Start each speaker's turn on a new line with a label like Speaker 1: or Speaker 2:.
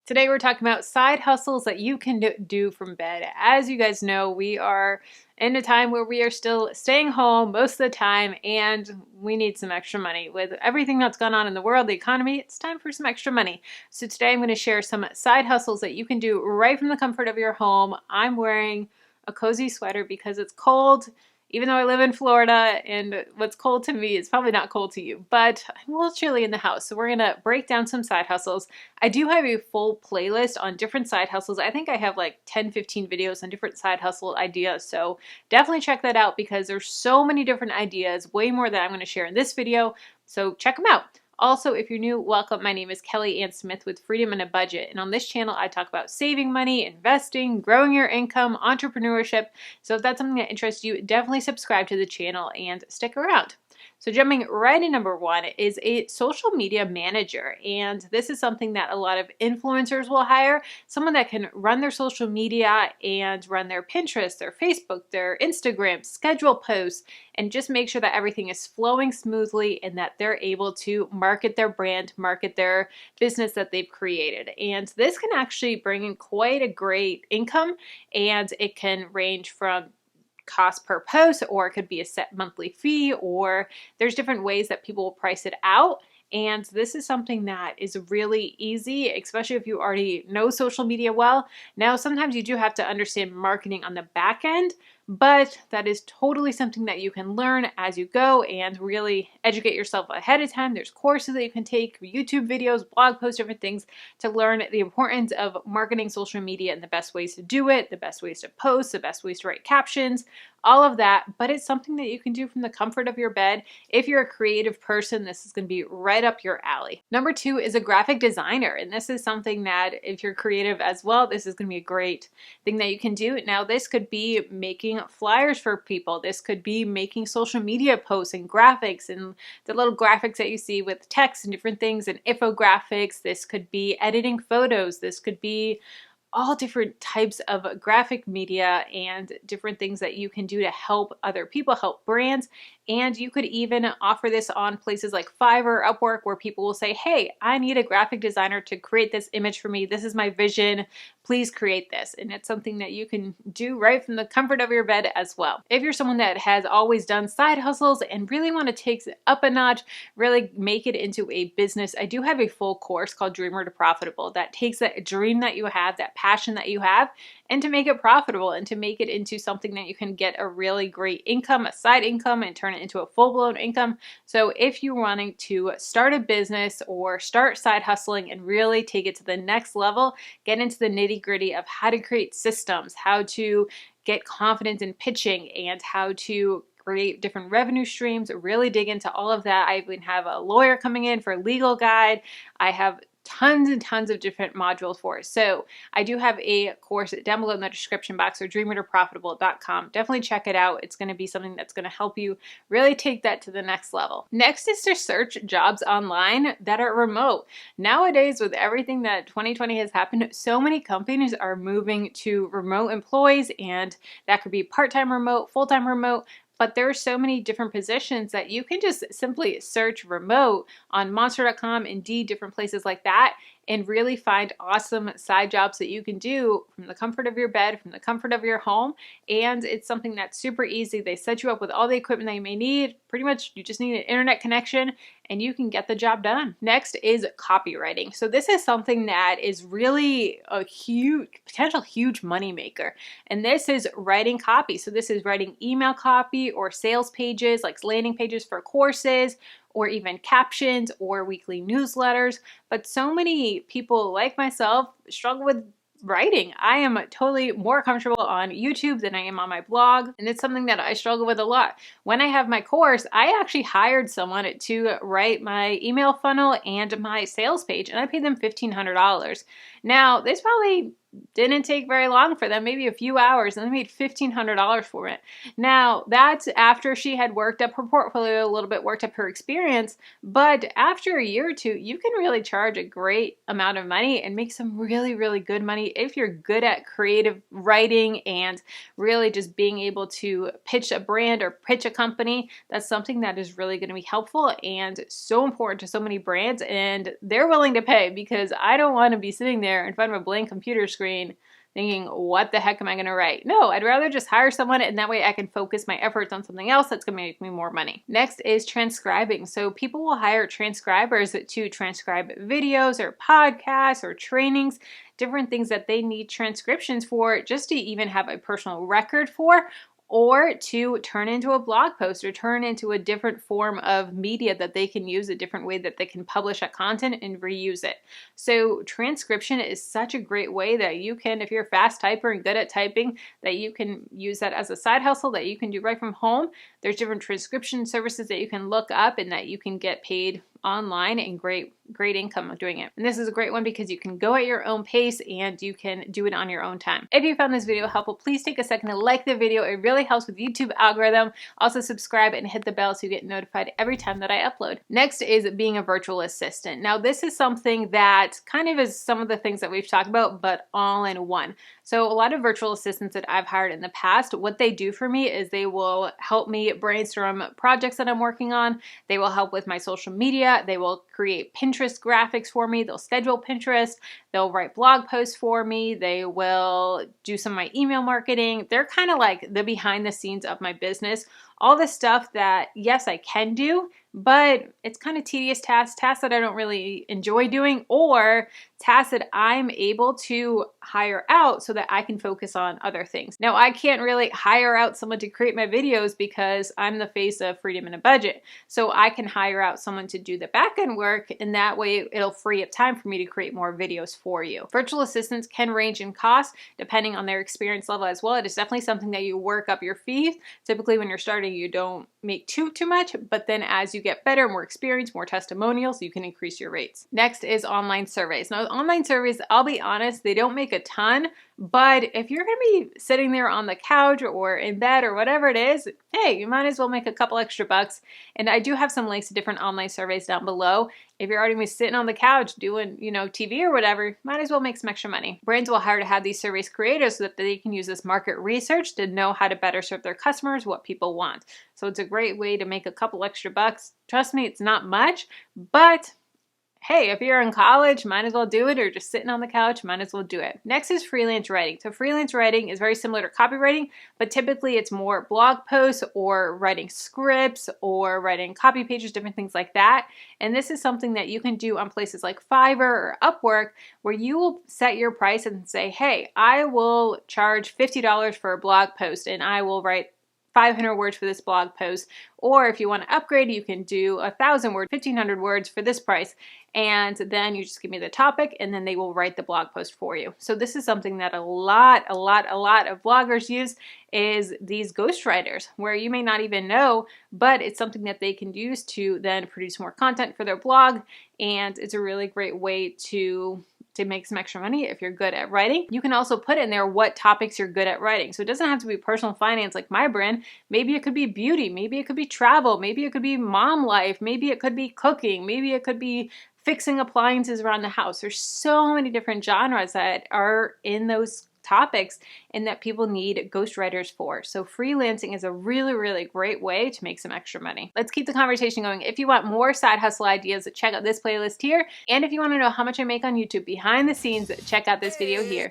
Speaker 1: Today we're talking about side hustles that you can do from bed. As you guys know, we are in a time where we are still staying home most of the time and we need some extra money. With everything that's gone on in the world, the economy, it's time for some extra money. So today I'm going to share some side hustles that you can do right from the comfort of your home. I'm wearing a cozy sweater because it's cold. Even though I live in Florida and what's cold to me is probably not cold to you, but I'm a little chilly in the house. So we're going to break down some side hustles. I do have a full playlist on different side hustles. I think I have like 10, 15 videos on different side hustle ideas. So definitely check that out because there's so many different ideas, way more than I'm going to share in this video. So check them out. Also, if you're new, welcome. My name is Kelly Ann Smith with Freedom and a Budget. And on this channel, I talk about saving money, investing, growing your income, entrepreneurship. So if that's something that interests you, definitely subscribe to the channel and stick around. So jumping right in, number one is a social media manager. And this is something that a lot of influencers will hire, someone that can run their social media and run their Pinterest, their Facebook, their Instagram, schedule posts, and just make sure that everything is flowing smoothly and that they're able to market their brand, market their business that they've created. And this can actually bring in quite a great income, and it can range from cost per post, or it could be a set monthly fee, or there's different ways that people will price it out. And this is something that is really easy, especially if you already know social media well. Now, sometimes you do have to understand marketing on the back end, but that is totally something that you can learn as you go and really educate yourself ahead of time. There's courses that you can take, YouTube videos, blog posts, different things to learn the importance of marketing social media and the best ways to do it, the best ways to post, the best ways to write captions, all of that. But it's something that you can do from the comfort of your bed. If you're a creative person, this is going to be right up your alley. Number two is a graphic designer. And this is something that if you're creative as well, this is going to be a great thing that you can do. Now, this could be making flyers for people. This could be making social media posts and graphics and the little graphics that you see with text and different things and infographics. This could be editing photos. This could be all different types of graphic media and different things that you can do to help other people, help brands. And you could even offer this on places like Fiverr, Upwork, where people will say, hey, I need a graphic designer to create this image for me. This is my vision. Please create this. And it's something that you can do right from the comfort of your bed as well. If you're someone that has always done side hustles and really want to take it up a notch, really make it into a business, I do have a full course called Dreamer to Profitable that takes that dream that you have, that passion that you have, and to make it profitable and to make it into something that you can get a really great income, a side income, and turn it into a full-blown income. So if you're wanting to start a business or start side hustling and really take it to the next level, get into the nitty-gritty of how to create systems, how to get confidence in pitching, and how to create different revenue streams, really dig into all of that. I even have a lawyer coming in for a legal guide. I have tons and tons of different modules for it. So I do have a course down below in the description box, or dreamertoprofitable.com. Definitely check it out. It's going to be something that's going to help you really take that to the next level. Next is to search jobs online that are remote. Nowadays, with everything that 2020 has happened, so many companies are moving to remote employees, and that could be part-time remote, full-time remote. But there are so many different positions that you can just simply search remote on monster.com, Indeed, different places like that, and really find awesome side jobs that you can do from the comfort of your bed, from the comfort of your home. And it's something that's super easy. They set you up with all the equipment that you may need. Pretty much you just need an internet connection and you can get the job done. Next is copywriting. So this is something that is really a potential huge money maker. And this is writing copy. So this is writing email copy or sales pages, like landing pages for courses, or even captions or weekly newsletters. But so many people like myself struggle with writing. I am totally more comfortable on YouTube than I am on my blog, and it's something that I struggle with a lot. When I have my course, I actually hired someone to write my email funnel and my sales page, and I paid them $1,500. Now, there's probably Didn't take very long for them, maybe a few hours, and they made $1,500 for it. Now, that's after she had worked up her portfolio a little bit, worked up her experience, but after a year or two, you can really charge a great amount of money and make some really, really good money if you're good at creative writing and really just being able to pitch a brand or pitch a company. That's something that is really going to be helpful and so important to so many brands, and they're willing to pay, because I don't want to be sitting there in front of a blank computer screen thinking, what the heck am I going to write? No, I'd rather just hire someone, and that way I can focus my efforts on something else that's going to make me more money. Next is transcribing. So people will hire transcribers to transcribe videos or podcasts or trainings, different things that they need transcriptions for, just to even have a personal record for, or to turn into a blog post or turn into a different form of media that they can use, a different way that they can publish that content and reuse it. So transcription is such a great way that you can, if you're a fast typer and good at typing, that you can use that as a side hustle that you can do right from home. There's different transcription services that you can look up and that you can get paid online and great income of doing it. And this is a great one because you can go at your own pace and you can do it on your own time. If you found this video helpful, please take a second to like the video. It really helps with YouTube algorithm. Also subscribe and hit the bell so you get notified every time that I upload. Next is being a virtual assistant. Now this is something that kind of is some of the things that we've talked about, but all in one. So a lot of virtual assistants that I've hired in the past, what they do for me is they will help me brainstorm projects that I'm working on. They will help with my social media. They will create Pinterest graphics for me. They'll schedule Pinterest. They'll write blog posts for me. They will do some of my email marketing. They're kind of like the behind the scenes of my business. All the stuff that, yes, I can do, but it's kind of tedious tasks that I don't really enjoy doing, or tasks that I'm able to hire out so that I can focus on other things. Now, I can't really hire out someone to create my videos because I'm the face of Freedom in a Budget. So I can hire out someone to do the back end work, and that way it'll free up time for me to create more videos for you. Virtual assistants can range in cost depending on their experience level as well. It is definitely something that you work up your fees. Typically when you're starting, you don't make too much, but then as you get better, more experience, more testimonials, you can increase your rates. Next is online surveys. Now, online surveys, I'll be honest, they don't make a ton, but if you're going to be sitting there on the couch or in bed or whatever it is, hey, you might as well make a couple extra bucks. And I do have some links to different online surveys down below. If you're already gonna be sitting on the couch doing, TV or whatever, might as well make some extra money. Brands will hire to have these surveys created so that they can use this market research to know how to better serve their customers, what people want. So it's a great way to make a couple extra bucks. Trust me, it's not much, but hey, if you're in college, might as well do it, or just sitting on the couch, might as well do it. Next is freelance writing. So freelance writing is very similar to copywriting, but typically it's more blog posts or writing scripts or writing copy pages, different things like that. And this is something that you can do on places like Fiverr or Upwork, where you will set your price and say, hey, I will charge $50 for a blog post and I will write 500 words for this blog post. Or if you want to upgrade, you can do 1,000 words, 1,500 words for this price. And then you just give me the topic and then they will write the blog post for you. So this is something that a lot of bloggers use, is these ghostwriters, where you may not even know, but it's something that they can use to then produce more content for their blog. And it's a really great way to make some extra money if you're good at writing. You can also put in there what topics you're good at writing. So it doesn't have to be personal finance like my brand. Maybe it could be beauty. Maybe it could be travel. Maybe it could be mom life. Maybe it could be cooking. Maybe it could be fixing appliances around the house. There's so many different genres that are in those topics and that people need ghostwriters for. So freelancing is a really, really great way to make some extra money. Let's keep the conversation going. If you want more side hustle ideas, check out this playlist here. And if you want to know how much I make on YouTube behind the scenes, check out this video here.